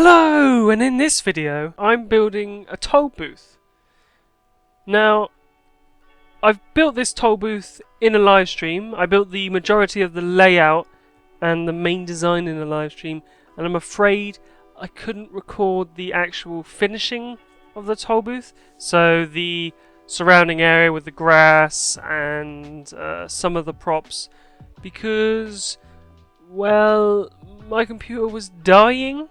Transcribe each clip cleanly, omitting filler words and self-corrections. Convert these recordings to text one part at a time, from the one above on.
Hello, and in this video I'm building a toll booth. Now, I've built this toll booth in a live stream. I built the majority of the layout and the main design in a live stream, and I'm afraid I couldn't record the actual finishing of the toll booth. So the surrounding area with the grass and some of the props, because, well, my computer was dying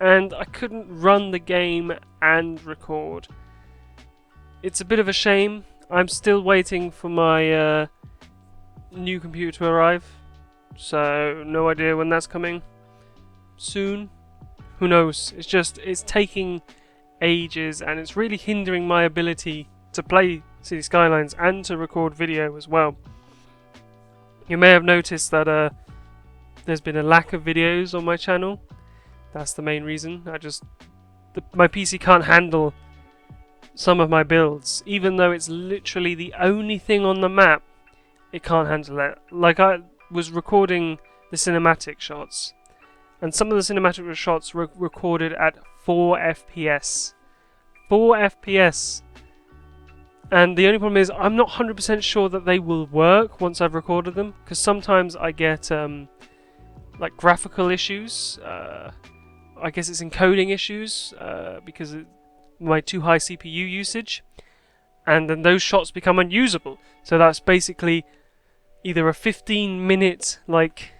and I couldn't run the game and record. It's a bit of a shame. I'm still waiting for my new computer to arrive, so no idea when that's coming. Soon? Who knows? It's taking ages, and it's really hindering my ability to play City Skylines and to record video as well. You may have noticed that there's been a lack of videos on my channel. That's the main reason. My PC can't handle some of my builds, even though it's literally the only thing on the map. It can't handle it. Like, I was recording the cinematic shots, and some of the cinematic shots were recorded at 4 FPS. 4 FPS. And the only problem is I'm not 100% sure that they will work once I've recorded them, because sometimes I get like graphical issues. I guess it's encoding issues because of my too high CPU usage, and then those shots become unusable. So that's basically either a 15-minute like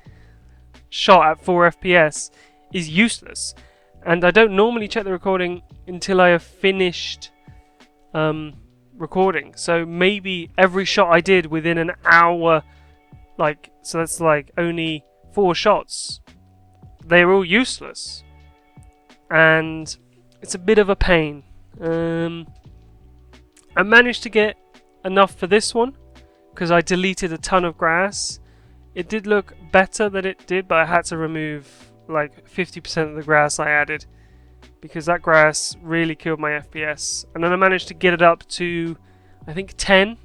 shot at 4 FPS is useless, and I don't normally check the recording until I have finished recording. So maybe every shot I did within an hour, so that's like only 4 shots, they're all useless. And it's a bit of a pain. I managed to get enough for this one because I deleted a ton of grass. It did look better than it did, but I had to remove like 50% of the grass I added because that grass really killed my FPS. And then I managed to get it up to, I think, 10.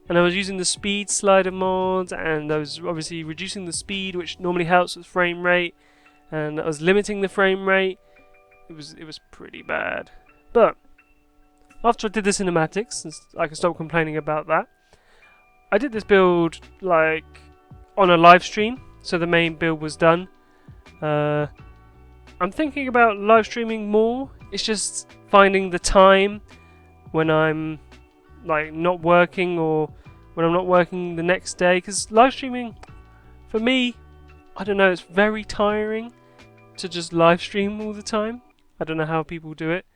And I was using the speed slider mod, and I was obviously reducing the speed, which normally helps with frame rate, and I was limiting the frame rate. It was pretty bad. But after I did the cinematics, and I could stop complaining about that, I did this build like on a live stream, so the main build was done. I'm thinking about live streaming more. It's just finding the time when I'm like not working, or when I'm not working the next day, because live streaming for me, I don't know, it's very tiring to just live stream all the time. I don't know how people do it,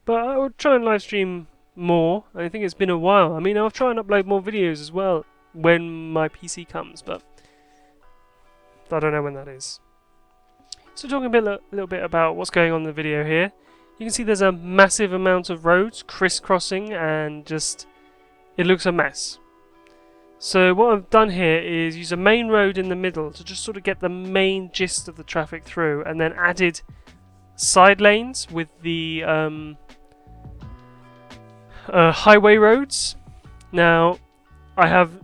but I would try and live stream more. I think it's been a while. I mean, I'll try and upload more videos as well when my PC comes, but I don't know when that is. So talking a little bit about what's going on in the video here, you can see there's a massive amount of roads crisscrossing, and just it looks a mess. So what I've done here is use a main road in the middle to just sort of get the main gist of the traffic through, and then added side lanes with the highway roads. Now I'm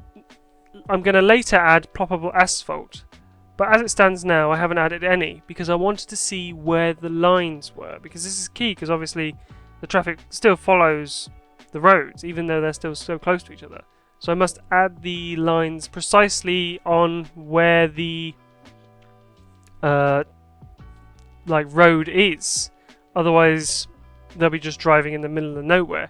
going to later add ploppable asphalt, but as it stands now I haven't added any because I wanted to see where the lines were, because this is key, because obviously the traffic still follows the roads even though they're still so close to each other. So I must add the lines precisely on where the road is, otherwise they'll be just driving in the middle of nowhere.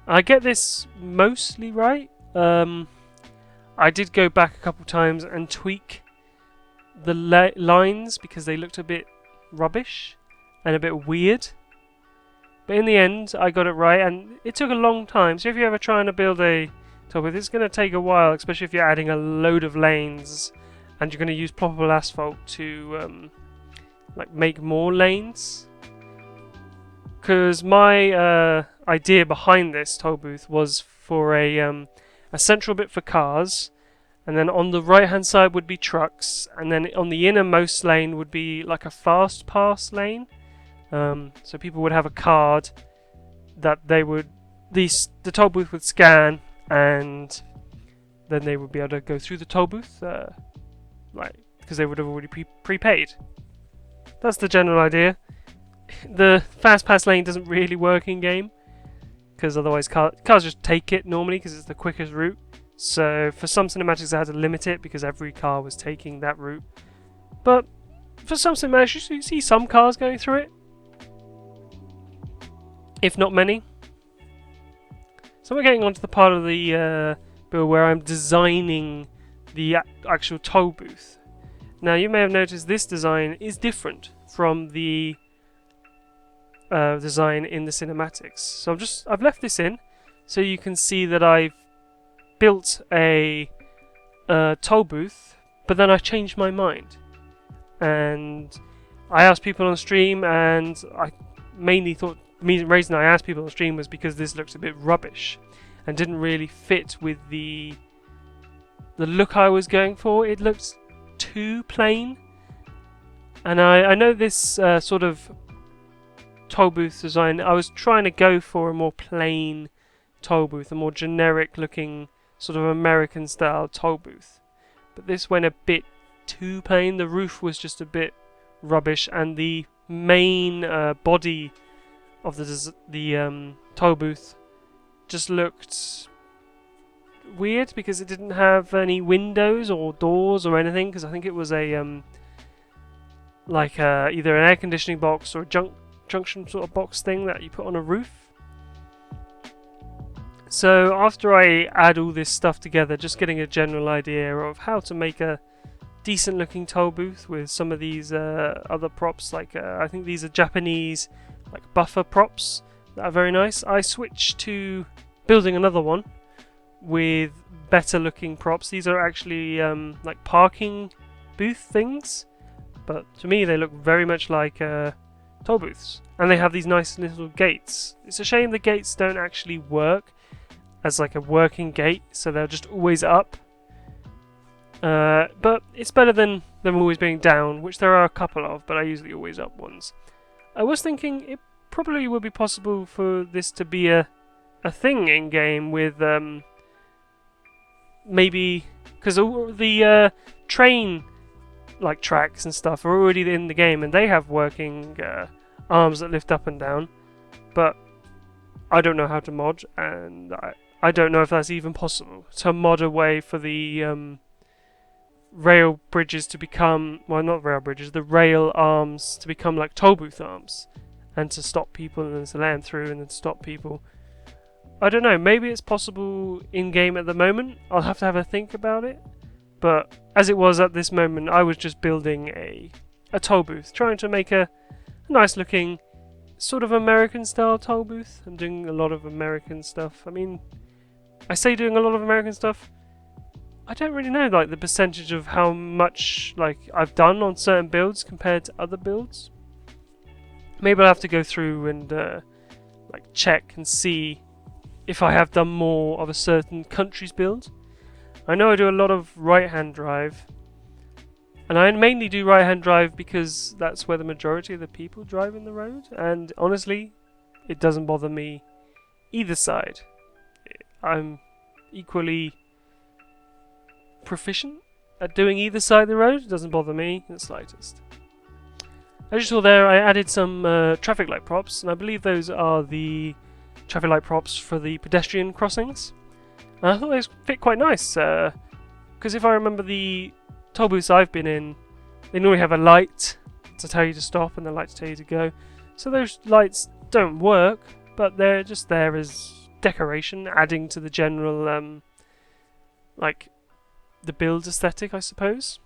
I get this mostly right. I did go back a couple times and tweak the lines because they looked a bit rubbish and a bit weird, but in the end I got it right, and it took a long time. So if you're ever trying to build a toll booth, it's going to take a while, especially if you're adding a load of lanes and you're going to use ploppable asphalt to make more lanes. Because my idea behind this toll booth was for a central bit for cars, and then on the right hand side would be trucks, and then on the innermost lane would be like a fast pass lane. So people would have a card that the toll booth would scan, and then they would be able to go through the toll booth, because they would have already prepaid. That's the general idea. the fast pass lane doesn't really work in game, because otherwise cars just take it normally because it's the quickest route. So for some cinematics I had to limit it because every car was taking that route. But for some cinematics you see some cars going through it, if not many. So we're getting onto the part of the build where I'm designing the actual toll booth. Now you may have noticed this design is different from the design in the cinematics. So I've left this in so you can see that I've built a toll booth, but then I changed my mind. And I asked people on stream, and I mainly thought the reason I asked people on stream was because this looks a bit rubbish and didn't really fit with the look I was going for. It looked too plain, and I know this sort of toll booth design, I was trying to go for a more plain toll booth, a more generic looking sort of American style toll booth, but this went a bit too plain. The roof was just a bit rubbish, and the main body of the toll booth just looked weird because it didn't have any windows or doors or anything, because I think it was a like either an air conditioning box or a junction sort of box thing that you put on a roof. So after I add all this stuff together, just getting a general idea of how to make a decent looking toll booth with some of these other props, like I think these are Japanese like buffer props that are very nice, I switched to building another one with better looking props. These are actually like parking booth things, but to me they look very much like toll booths, and they have these nice little gates. It's a shame the gates don't actually work as like a working gate, so they're just always up. But it's better than them always being down, which there are a couple of, but I usually always up ones. I was thinking it probably would be possible for this to be a thing in game with maybe, because all the train like tracks and stuff are already in the game, and they have working arms that lift up and down, but I don't know how to mod, and I don't know if that's even possible to mod a way for the rail bridges to become, well, not rail bridges, the rail arms to become like toll booth arms, and to stop people and then to land through and then to stop people. I don't know, maybe it's possible in game at the moment. I'll have to have a think about it, but as it was at this moment, I was just building a toll booth, trying to make a nice looking sort of American style toll booth. I'm doing a lot of American stuff. I mean, I say doing a lot of American stuff, I don't really know like the percentage of how much like I've done on certain builds compared to other builds. Maybe I'll have to go through and like check and see if I have done more of a certain country's build. I know I do a lot of right-hand drive, and I mainly do right-hand drive because that's where the majority of the people drive in the road, and honestly, it doesn't bother me either side. I'm equally proficient at doing either side of the road. It doesn't bother me in the slightest. As you saw there, I added some traffic light props, and I believe those are the traffic light props for the pedestrian crossings. And I thought those fit quite nice, because if I remember the toll booths I've been in, they normally have a light to tell you to stop and the light to tell you to go. So those lights don't work, but they're just there as decoration, adding to the general like the build aesthetic, I suppose.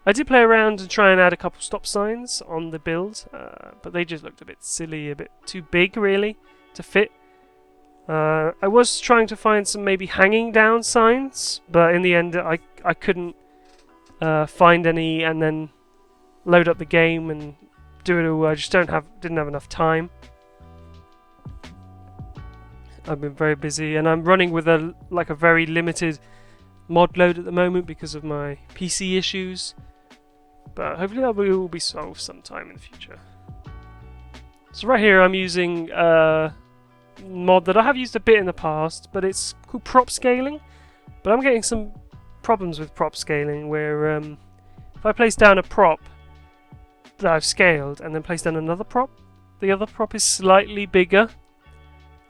I did play around and try and add a couple stop signs on the build, but they just looked a bit silly, a bit too big really to fit. I was trying to find some maybe hanging down signs, but in the end I couldn't find any, and then load up the game and do it all. I just didn't have enough time. I've been very busy, and I'm running with a very limited mod load at the moment because of my PC issues. But hopefully that will all be solved sometime in the future. So right here I'm using a mod that I have used a bit in the past, but it's called prop scaling. But I'm getting some problems with prop scaling where if I place down a prop that I've scaled and then place down another prop, the other prop is slightly bigger.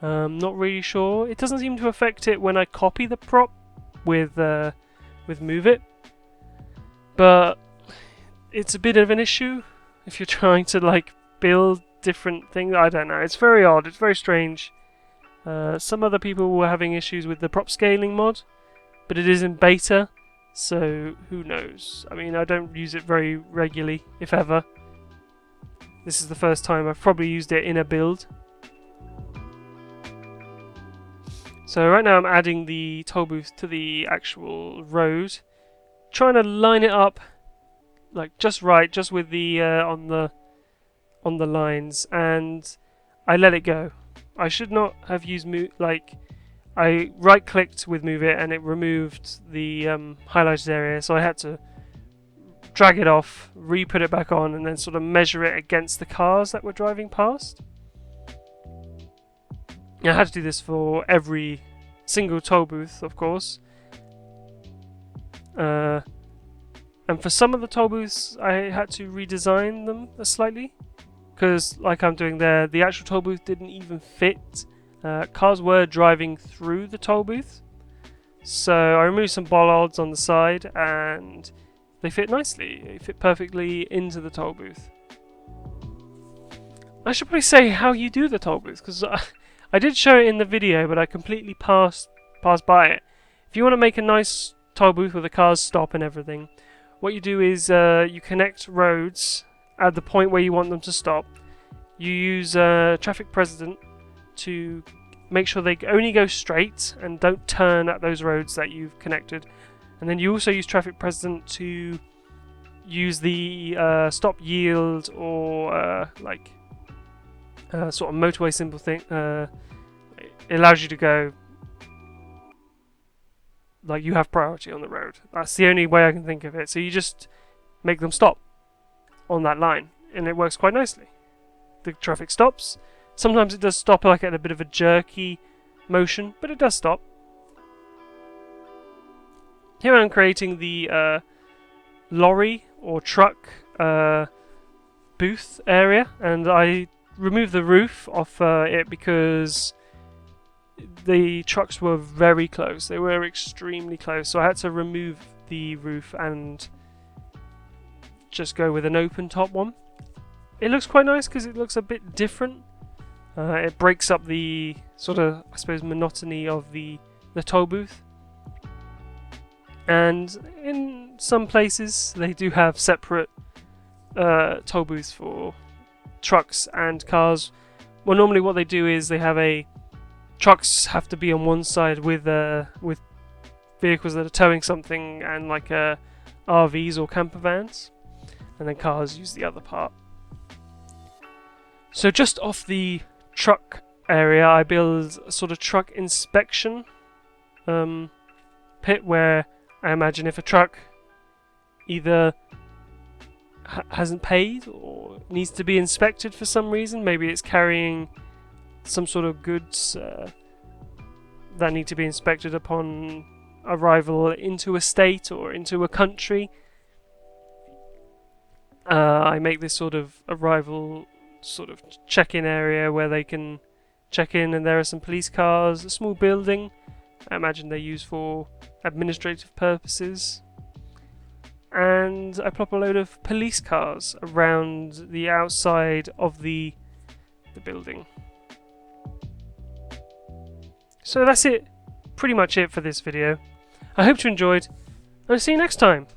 Not really sure. It doesn't seem to affect it when I copy the prop with Move It, but it's a bit of an issue if you're trying to like build different things. I don't know. It's very odd. It's very strange. Some other people were having issues with the prop scaling mod, but it is in beta, so who knows? I mean, I don't use it very regularly, if ever. This is the first time I've probably used it in a build. So right now I'm adding the toll booth to the actual road, trying to line it up like just right, just with the on the lines, and I let it go. I should not have used I right clicked with Move It and it removed the highlighted area, so I had to drag it off, re-put it back on, and then sort of measure it against the cars that were driving past. I had to do this for every single toll booth, of course. And for some of the toll booths, I had to redesign them slightly, because, like I'm doing there, the actual toll booth didn't even fit. Cars were driving through the toll booth, so I removed some bollards on the side, and they fit nicely. They fit perfectly into the toll booth. I should probably say how you do the toll booth, because I did show it in the video, but I completely passed by it. If you want to make a nice toll booth where the cars stop and everything, what you do is you connect roads at the point where you want them to stop. You use traffic precedent to make sure they only go straight and don't turn at those roads that you've connected. And then you also use traffic precedent to use the stop yield or sort of motorway symbol thing. It allows you to go like you have priority on the road. That's the only way I can think of it. So you just make them stop on that line, and it works quite nicely. The traffic stops. Sometimes it does stop like at a bit of a jerky motion, but it does stop. Here I'm creating the lorry or truck booth area, and I removed the roof off it because the trucks were very close. They were extremely close, so I had to remove the roof and just go with an open top one. It looks quite nice because it looks a bit different. It breaks up the sort of, I suppose, monotony of the toll booth. And in some places they do have separate toll booths for trucks and cars. Well, normally what they do is they have trucks have to be on one side with vehicles that are towing something and like RVs or camper vans, and then cars use the other part. So just off the truck area, I build a sort of truck inspection pit where I imagine if a truck either hasn't paid or needs to be inspected for some reason, maybe it's carrying some sort of goods that need to be inspected upon arrival into a state or into a country, I make this sort of arrival sort of check-in area where they can check in, and there are some police cars, a small building. I imagine they're used for administrative purposes. And I plop a load of police cars around the outside of the building. So that's it, pretty much it for this video. I hope you enjoyed, and I'll see you next time.